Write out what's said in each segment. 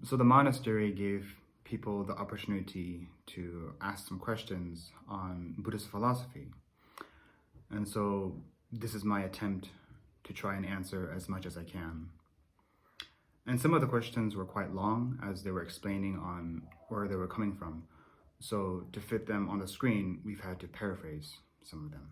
So the monastery gave people the opportunity to ask some questions on Buddhist philosophy. And so this is my attempt to try and answer as much as I can. And some of the questions were quite long as they were explaining on where they were coming from. So to fit them on the screen, we've had to paraphrase some of them.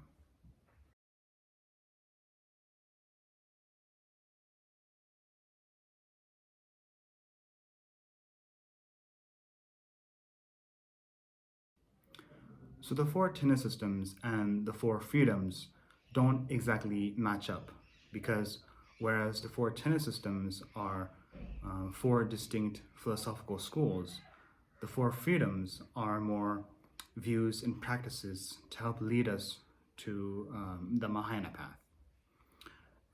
So the four tenet systems and the four freedoms don't exactly match up, because whereas the four tenet systems are four distinct philosophical schools, the four freedoms are more views and practices to help lead us to the Mahayana path.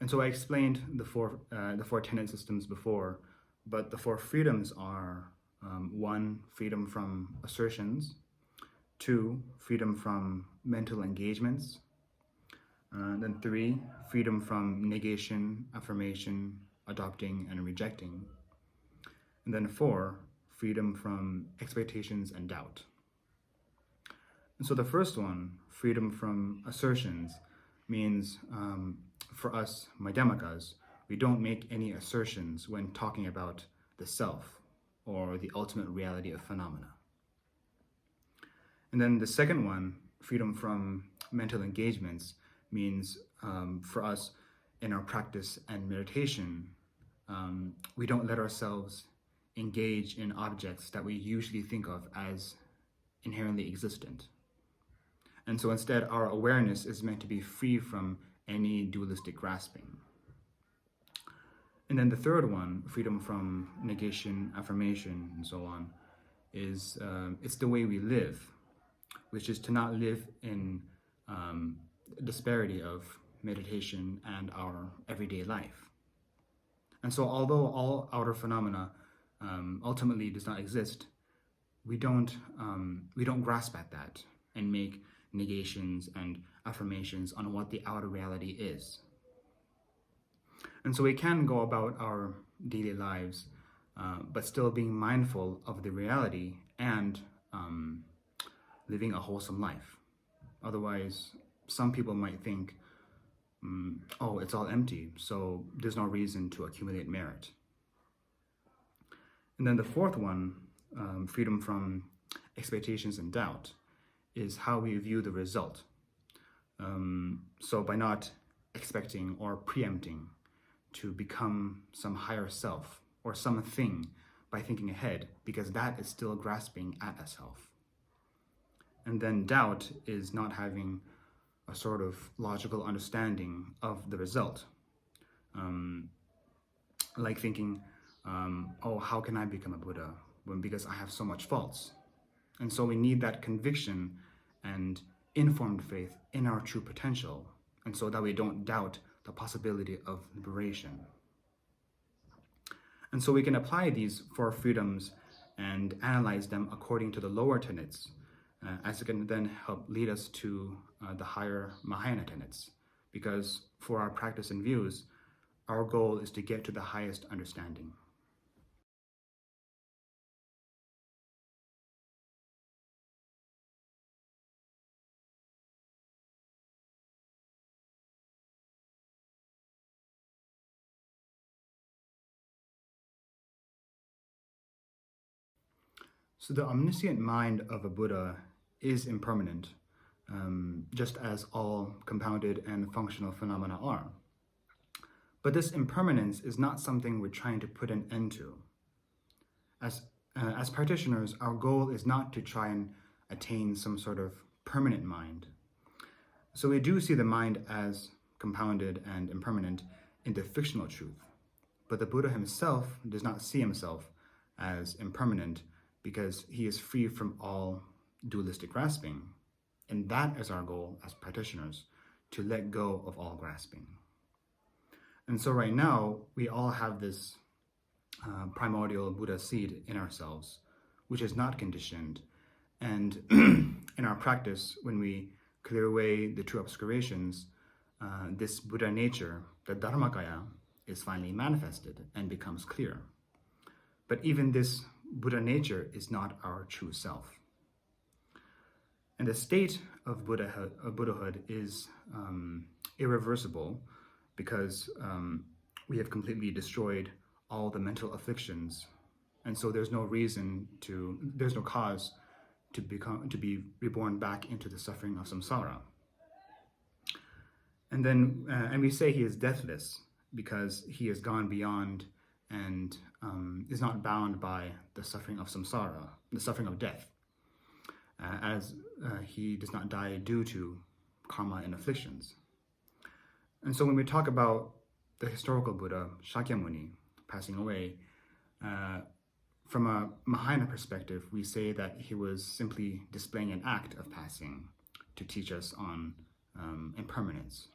And so I explained the four tenet systems before, but the four freedoms are 1, freedom from assertions; 2, freedom from mental engagements; then 3, freedom from negation, affirmation, adopting, and rejecting; and then 4, freedom from expectations and doubt. And so the first one, freedom from assertions, means for us Madhyamakas, we don't make any assertions when talking about the self or the ultimate reality of phenomena. And then the second one, freedom from mental engagements, means for us in our practice and meditation, we don't let ourselves engage in objects that we usually think of as inherently existent. And so instead, our awareness is meant to be free from any dualistic grasping. And then the third one, freedom from negation, affirmation, and so on, is it's the way we live, which is to not live in disparity of meditation and our everyday life. And so although all outer phenomena ultimately does not exist, we don't grasp at that and make negations and affirmations on what the outer reality is. And so we can go about our daily lives, but still being mindful of the reality and living a wholesome life. Otherwise, some people might think, oh, it's all empty, so there's no reason to accumulate merit. And then the fourth one, freedom from expectations and doubt, is how we view the result. So by not expecting or preempting to become some higher self or something by thinking ahead, because that is still grasping at a self. And then doubt is not having a sort of logical understanding of the result. Like thinking, oh, how can I become a Buddha? Because I have so much faults. And so we need that conviction and informed faith in our true potential, and so that we don't doubt the possibility of liberation. And so we can apply these four freedoms and analyze them according to the lower tenets, as it can then help lead us to the higher Mahayana tenets. Because for our practice and views, our goal is to get to the highest understanding. So the omniscient mind of a Buddha is impermanent, just as all compounded and functional phenomena are. But this impermanence is not something we're trying to put an end to. As practitioners, our goal is not to try and attain some sort of permanent mind. So we do see the mind as compounded and impermanent in the fictional truth. But the Buddha himself does not see himself as impermanent, because he is free from all dualistic grasping. And that is our goal as practitioners, to let go of all grasping. And so right now, we all have this primordial Buddha seed in ourselves, which is not conditioned. And in our practice, when we clear away the two obscurations, this Buddha nature, the Dharmakaya, is finally manifested and becomes clear. But even this Buddha nature is not our true self. And the state of Buddhahood is irreversible because we have completely destroyed all the mental afflictions, and so there's no cause to be reborn back into the suffering of samsara. And we say he is deathless because he has gone beyond and is not bound by the suffering of samsara, the suffering of death, as he does not die due to karma and afflictions. And so when we talk about the historical Buddha, Shakyamuni, passing away, from a Mahayana perspective, we say that he was simply displaying an act of passing to teach us on impermanence.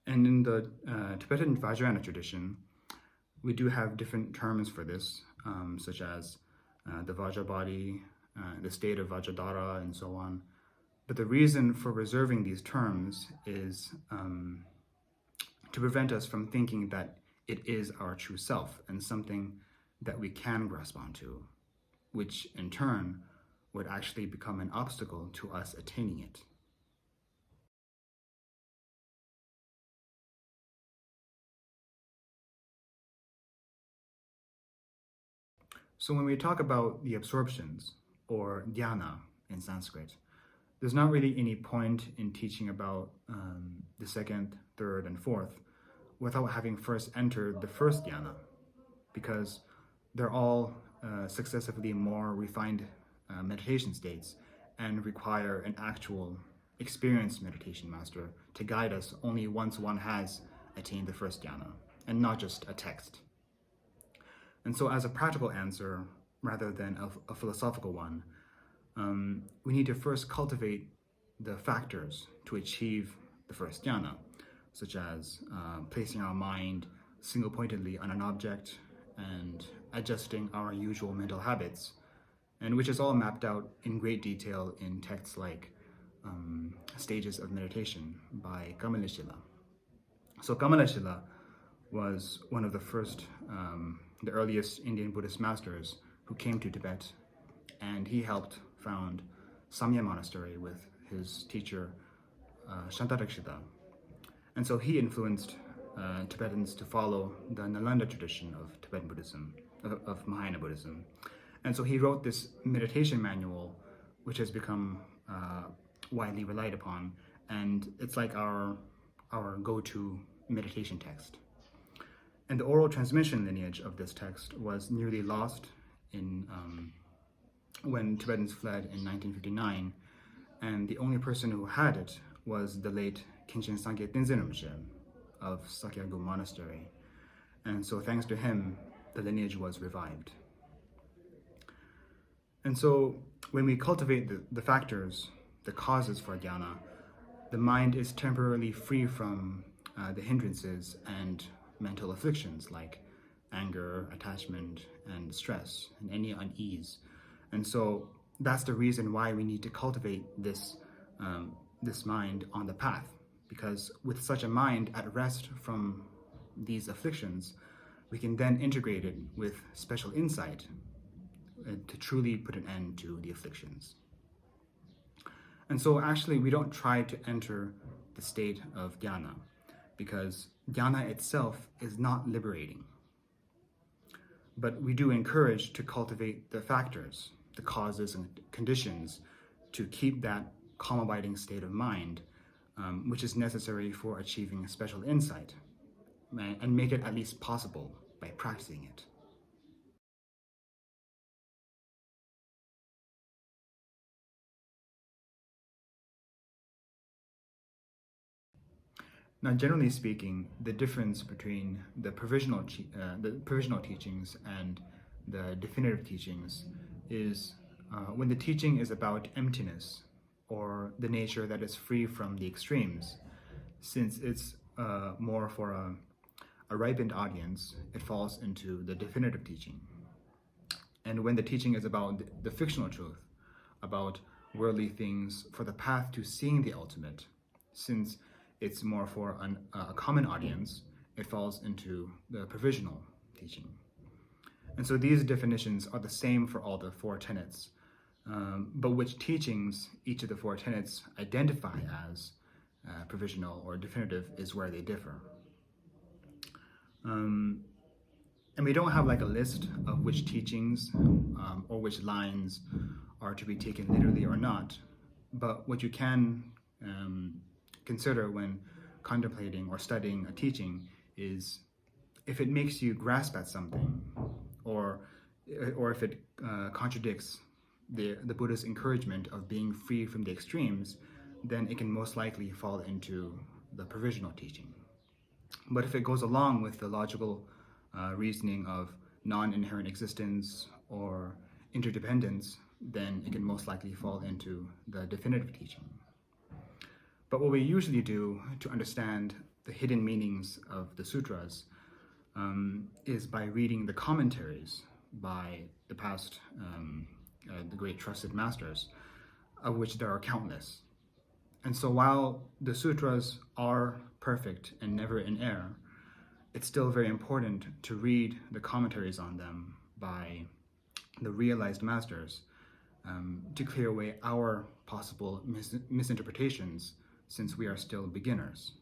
And in the Tibetan Vajrayana tradition, we do have different terms for this, such as the Vajra body, the state of Vajradhara, and so on. But the reason for reserving these terms is to prevent us from thinking that it is our true self and something that we can grasp onto, which in turn would actually become an obstacle to us attaining it. So when we talk about the absorptions, or dhyana in Sanskrit, there's not really any point in teaching about the second, third, and fourth without having first entered the first dhyana, because they're all successively more refined meditation states and require an actual experienced meditation master to guide us only once one has attained the first dhyana, and not just a text. And so as a practical answer, rather than a philosophical one, we need to first cultivate the factors to achieve the first jhana, such as placing our mind single-pointedly on an object and adjusting our usual mental habits, and which is all mapped out in great detail in texts like Stages of Meditation by Kamalashila. So Kamalashila was one of the first, the earliest Indian Buddhist masters who came to Tibet, and he helped found Sakya Monastery with his teacher Shantarakshita. And so he influenced Tibetans to follow the Nalanda tradition of Tibetan Buddhism, of Mahayana Buddhism. And so he wrote this meditation manual, which has become widely relied upon, and it's like our go-to meditation text. And the oral transmission lineage of this text was nearly lost in when Tibetans fled in 1959, and the only person who had it was the late Khinchen Sankye Tenzin Rinpoche of Sakya Monastery. And so thanks to him, the lineage was revived. And so when we cultivate the factors, the causes for dhyana, the mind is temporarily free from the hindrances and mental afflictions like anger, attachment, and stress, and any unease. And so that's the reason why we need to cultivate this mind on the path, because with such a mind at rest from these afflictions, we can then integrate it with special insight to truly put an end to the afflictions. And so actually we don't try to enter the state of dhyana, because dhyana itself is not liberating. But we do encourage to cultivate the factors, the causes and conditions to keep that calm abiding state of mind, which is necessary for achieving special insight, and make it at least possible by practicing it. Now, generally speaking, the difference between the provisional teachings and the definitive teachings is when the teaching is about emptiness, or the nature that is free from the extremes. Since it's more for a ripened audience, it falls into the definitive teaching. And when the teaching is about the fictional truth, about worldly things for the path to seeing the ultimate, since it's more for a common audience, it falls into the provisional teaching. And so these definitions are the same for all the four tenets, but which teachings each of the four tenets identify as provisional or definitive is where they differ. And we don't have like a list of which teachings or which lines are to be taken literally or not, but what you can consider when contemplating or studying a teaching is if it makes you grasp at something, or if it contradicts the Buddha's encouragement of being free from the extremes, then it can most likely fall into the provisional teaching. But if it goes along with the logical reasoning of non-inherent existence or interdependence, then it can most likely fall into the definitive teaching. But what we usually do to understand the hidden meanings of the sutras is by reading the commentaries by the past, the great trusted masters, of which there are countless. And so while the sutras are perfect and never in error, it's still very important to read the commentaries on them by the realized masters to clear away our possible misinterpretations, since we are still beginners.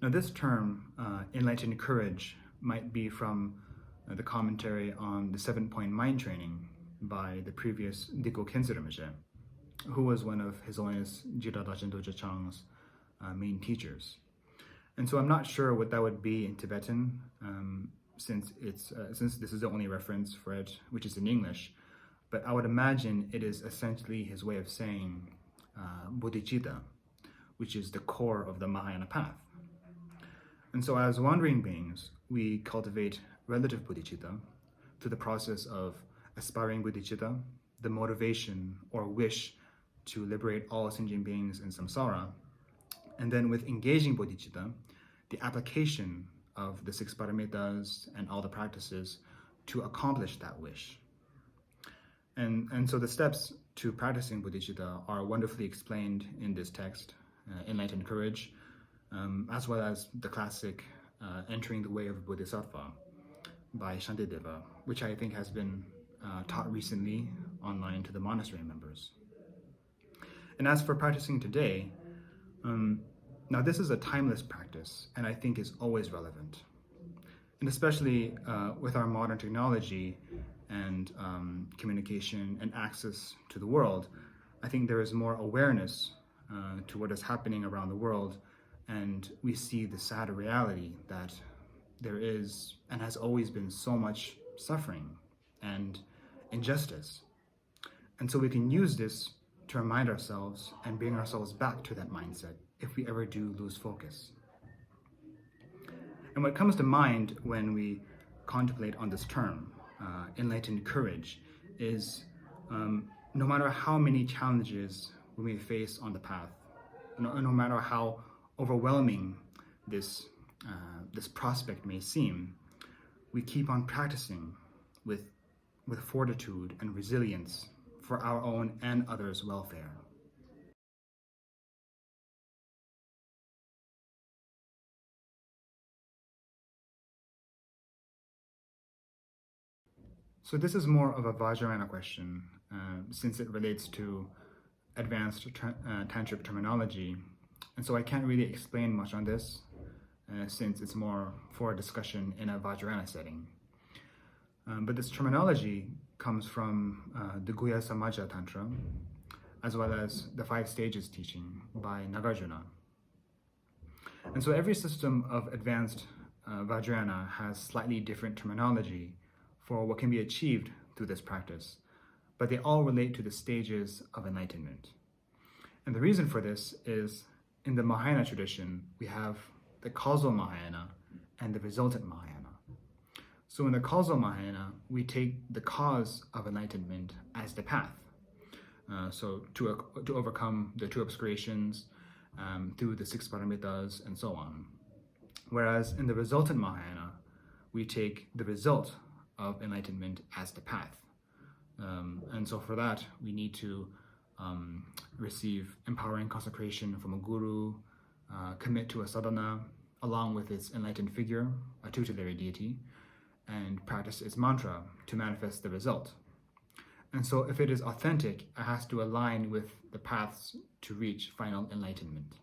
Now this term, Enlightened Courage, might be from the commentary on the 7-point mind training by the previous Dikko Khyentse Rinpoche, who was one of His Holiness Jira Dachen Doje Chang's main teachers. And so I'm not sure what that would be in Tibetan, since this is the only reference for it, which is in English. But I would imagine it is essentially his way of saying bodhicitta, which is the core of the Mahayana path. And so as wandering beings, we cultivate relative bodhicitta through the process of aspiring bodhicitta, the motivation or wish to liberate all sentient beings in samsara, and then with engaging bodhicitta, the application of the 6 paramitas and all the practices to accomplish that wish. And so the steps to practicing bodhicitta are wonderfully explained in this text, Enlightened Courage, as well as the classic Entering the Way of Bodhisattva by Shantideva, which I think has been taught recently online to the monastery members. And as for practicing today, now this is a timeless practice, and I think is always relevant. And especially with our modern technology and communication and access to the world, I think there is more awareness to what is happening around the world, and we see the sad reality that there is and has always been so much suffering and injustice. And so we can use this to remind ourselves and bring ourselves back to that mindset if we ever do lose focus. And what comes to mind when we contemplate on this term, enlightened courage, is no matter how many challenges we may face on the path, no matter how overwhelming this prospect may seem, we keep on practicing with fortitude and resilience for our own and others' welfare. So this is more of a Vajrayana question, since it relates to advanced tantric terminology, and so I can't really explain much on this, since it's more for a discussion in a Vajrayana setting. But this terminology comes from the Guhya Samaja Tantra, as well as the 5 stages teaching by Nagarjuna. And so every system of advanced Vajrayana has slightly different terminology for what can be achieved through this practice, but they all relate to the stages of enlightenment. And the reason for this is, in the Mahayana tradition, we have the causal Mahayana and the resultant Mahayana. So in the causal Mahayana, we take the cause of enlightenment as the path. So to overcome the 2 obscurations through the 6 paramitas and so on. Whereas in the resultant Mahayana, we take the result of enlightenment as the path. And so for that, we need to receive empowering consecration from a guru, commit to a sadhana along with its enlightened figure, a tutelary deity, and practice its mantra to manifest the result. And so if it is authentic, it has to align with the paths to reach final enlightenment.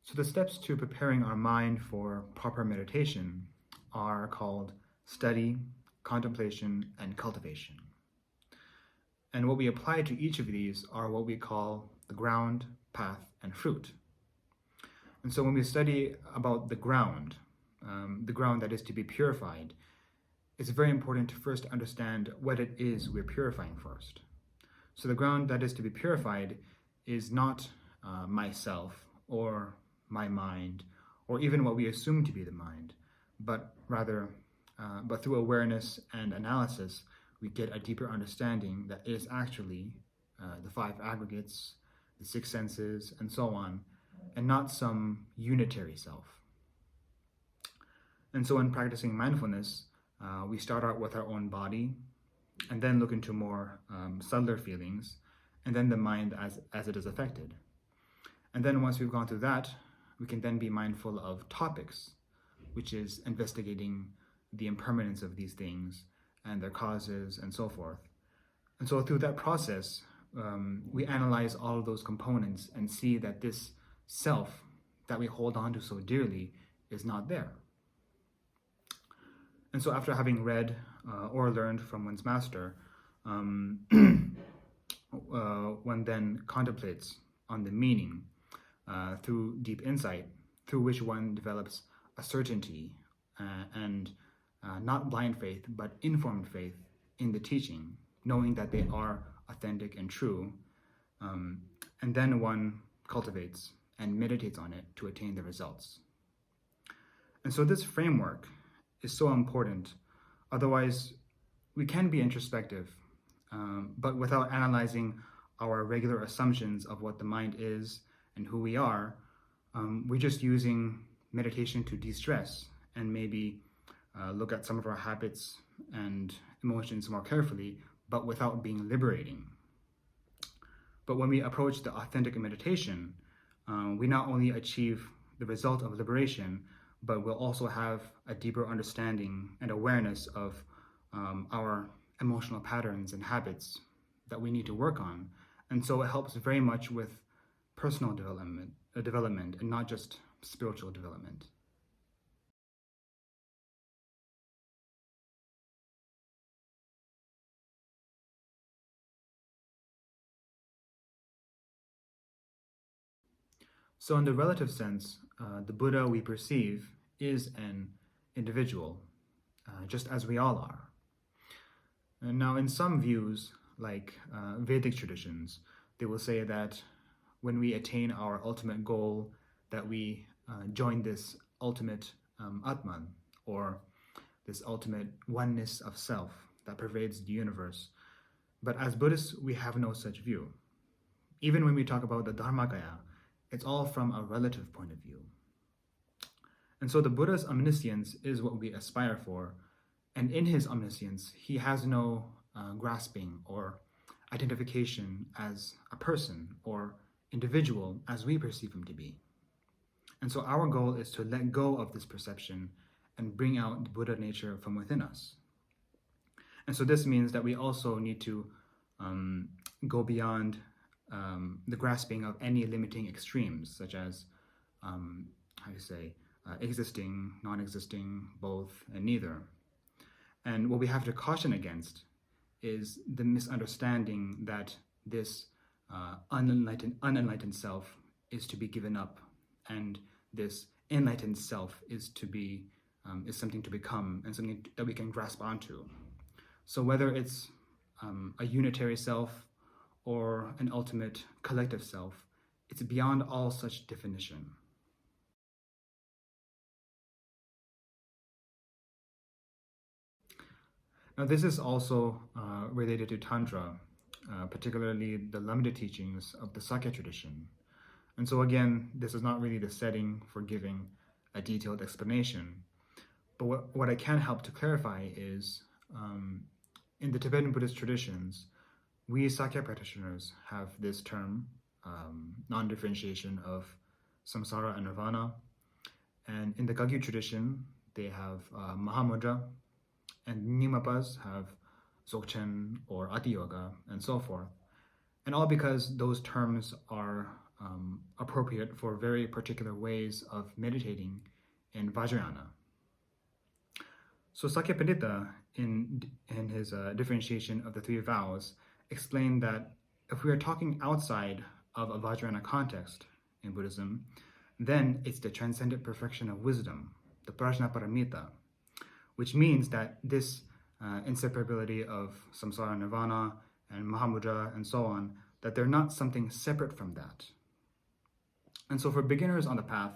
So the steps to preparing our mind for proper meditation are called study, contemplation, and cultivation. And what we apply to each of these are what we call the ground, path, and fruit. And so when we study about the ground that is to be purified, it's very important to first understand what it is we're purifying first. So the ground that is to be purified is not myself or my mind, or even what we assume to be the mind, but rather, but through awareness and analysis, we get a deeper understanding that it is actually the five aggregates, the six senses, and so on, and not some unitary self. And so in practicing mindfulness, we start out with our own body, and then look into more subtler feelings, and then the mind as it is affected. And then once we've gone through that, we can then be mindful of topics, which is investigating the impermanence of these things and their causes and so forth. And so through that process, we analyze all of those components and see that this self that we hold on to so dearly is not there. And so after having read or learned from one's master, one then contemplates on the meaning through deep insight, through which one develops a certainty and not blind faith, but informed faith in the teaching, knowing that they are authentic and true. And then one cultivates and meditates on it to attain the results. And so this framework is so important. Otherwise, we can be introspective, but without analyzing our regular assumptions of what the mind is and who we are, we're just using meditation to de-stress and maybe look at some of our habits and emotions more carefully, but without being liberating. But when we approach the authentic meditation, we not only achieve the result of liberation, but we'll also have a deeper understanding and awareness of our emotional patterns and habits that we need to work on. And so it helps very much with personal development and not just spiritual development. So in the relative sense, the Buddha we perceive is an individual, just as we all are. And now in some views, like Vedic traditions, they will say that when we attain our ultimate goal, that we join this ultimate Atman, or this ultimate oneness of self that pervades the universe. But as Buddhists, we have no such view. Even when we talk about the Dharmakaya, it's all from a relative point of view. And so the Buddha's omniscience is what we aspire for, and in his omniscience, he has no grasping or identification as a person or individual as we perceive him to be. And so our goal is to let go of this perception and bring out the Buddha nature from within us. And so this means that we also need to go beyond the grasping of any limiting extremes, such as, existing, non-existing, both, and neither. And what we have to caution against is the misunderstanding that this unenlightened self is to be given up, and this enlightened self is to be is something to become and something that we can grasp onto. So whether it's a unitary self or an ultimate collective self, it's beyond all such definition. Now this is also related to Tantra, particularly the limited teachings of the Sakya tradition. And so again, this is not really the setting for giving a detailed explanation, But what I can help to clarify is, in the Tibetan Buddhist traditions, we Sakya practitioners have this term, non-differentiation of samsara and nirvana. And in the Kagyu tradition, they have Mahamudra, and Nimapas have Dzogchen or Ati Yoga, and so forth. And all because those terms are appropriate for very particular ways of meditating in Vajrayana. So Sakya Pandita, in his differentiation of the three vows, explained that if we are talking outside of a Vajrayana context in Buddhism, then it's the transcendent perfection of wisdom, the Prajnaparamita, which means that this inseparability of samsara, nirvana, and Mahamudra, and so on, that they're not something separate from that. And so for beginners on the path,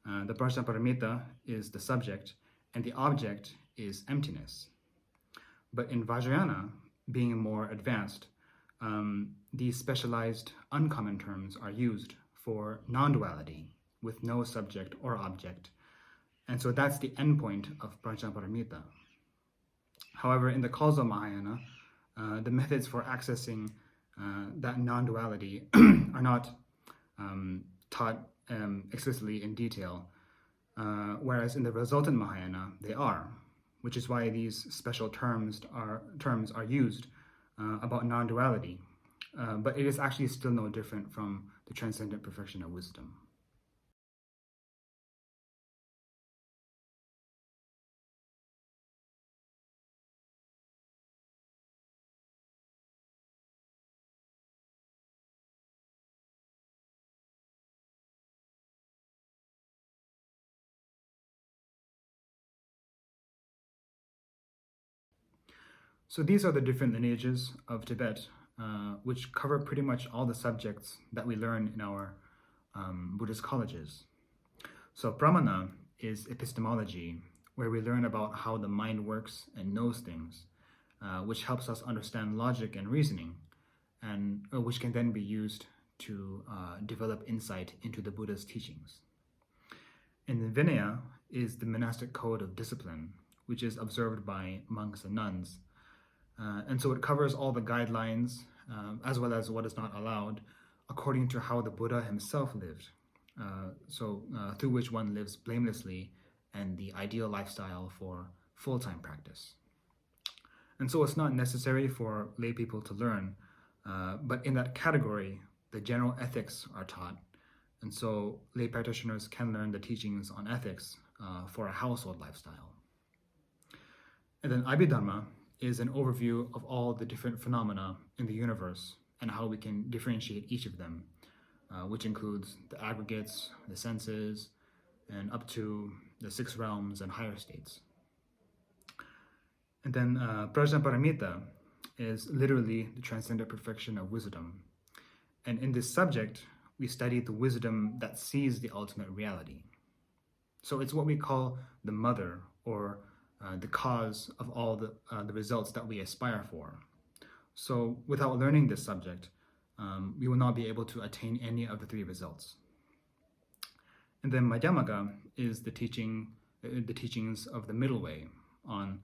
the Prajnaparamita is the subject, and the object is emptiness. But in Vajrayana, being more advanced, these specialized uncommon terms are used for non-duality with no subject or object. And so that's the endpoint of Prajnaparamita. However, in the causal Mahayana, the methods for accessing that non-duality are not taught explicitly in detail, whereas in the resultant Mahayana, they are, which is why these special terms are used about non-duality. But it is actually still no different from the transcendent perfection of wisdom. So these are the different lineages of Tibet, which cover pretty much all the subjects that we learn in our Buddhist colleges. So Pramana is epistemology, where we learn about how the mind works and knows things, which helps us understand logic and reasoning, and which can then be used to develop insight into the Buddha's teachings. And the Vinaya is the monastic code of discipline, which is observed by monks and nuns. And so it covers all the guidelines, as well as what is not allowed, according to how the Buddha himself lived. Through which one lives blamelessly and the ideal lifestyle for full-time practice. And so it's not necessary for lay people to learn, but in that category, the general ethics are taught. And so lay practitioners can learn the teachings on ethics for a household lifestyle. And then Abhidharma is an overview of all the different phenomena in the universe and how we can differentiate each of them, which includes the aggregates, the senses, and up to the 6 realms and higher states. And then Prajnaparamita is literally the transcendent perfection of wisdom. And in this subject, we study the wisdom that sees the ultimate reality. So it's what we call the mother, or the cause of all the results that we aspire for. So without learning this subject, we will not be able to attain any of the 3 results. And then Madhyamaka is the teachings of the middle way on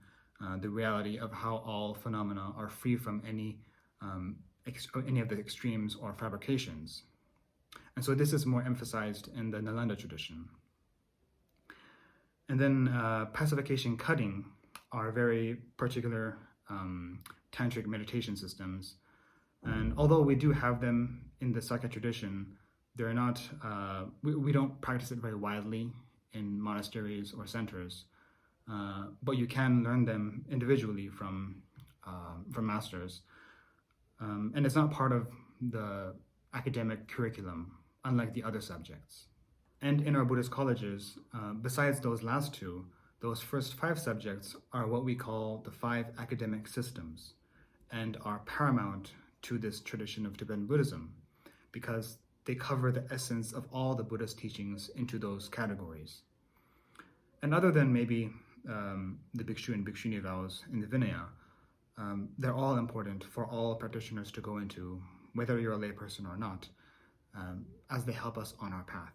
the reality of how all phenomena are free from any of the extremes or fabrications. And so this is more emphasized in the Nalanda tradition. And then pacification cutting are very particular tantric meditation systems. And although we do have them in the Sakya tradition, they're not, we don't practice it very widely in monasteries or centers, but you can learn them individually from masters. And it's not part of the academic curriculum, unlike the other subjects. And in our Buddhist colleges, besides those last 2, those first 5 subjects are what we call the 5 academic systems, and are paramount to this tradition of Tibetan Buddhism, because they cover the essence of all the Buddhist teachings into those categories. And other than maybe the Bhikshu and Bhikshuni vows in the Vinaya, they're all important for all practitioners to go into, whether you're a layperson or not, as they help us on our path.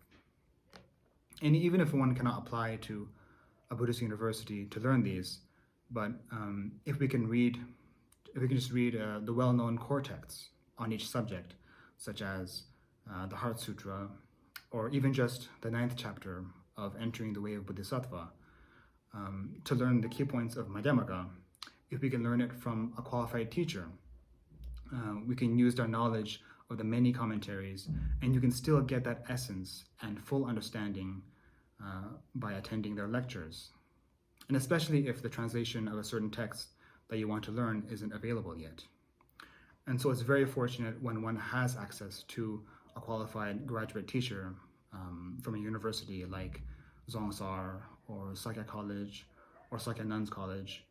And even if one cannot apply to a Buddhist university to learn these, but if we can just read the well-known core texts on each subject, such as the Heart Sutra, or even just the 9th chapter of Entering the Way of Bodhisattva, to learn the key points of Madhyamaka, if we can learn it from a qualified teacher, we can use our knowledge of the many commentaries, and you can still get that essence and full understanding by attending their lectures. And especially if the translation of a certain text that you want to learn isn't available yet. And so it's very fortunate when one has access to a qualified graduate teacher from a university like Zongsar or Sakya College or Sakya Nuns College,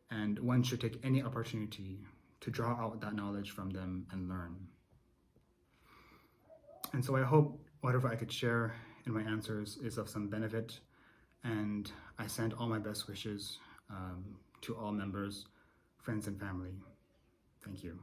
and one should take any opportunity to draw out that knowledge from them and learn. And so I hope whatever I could share in my answers is of some benefit, and I send all my best wishes to all members, friends, and family. Thank you.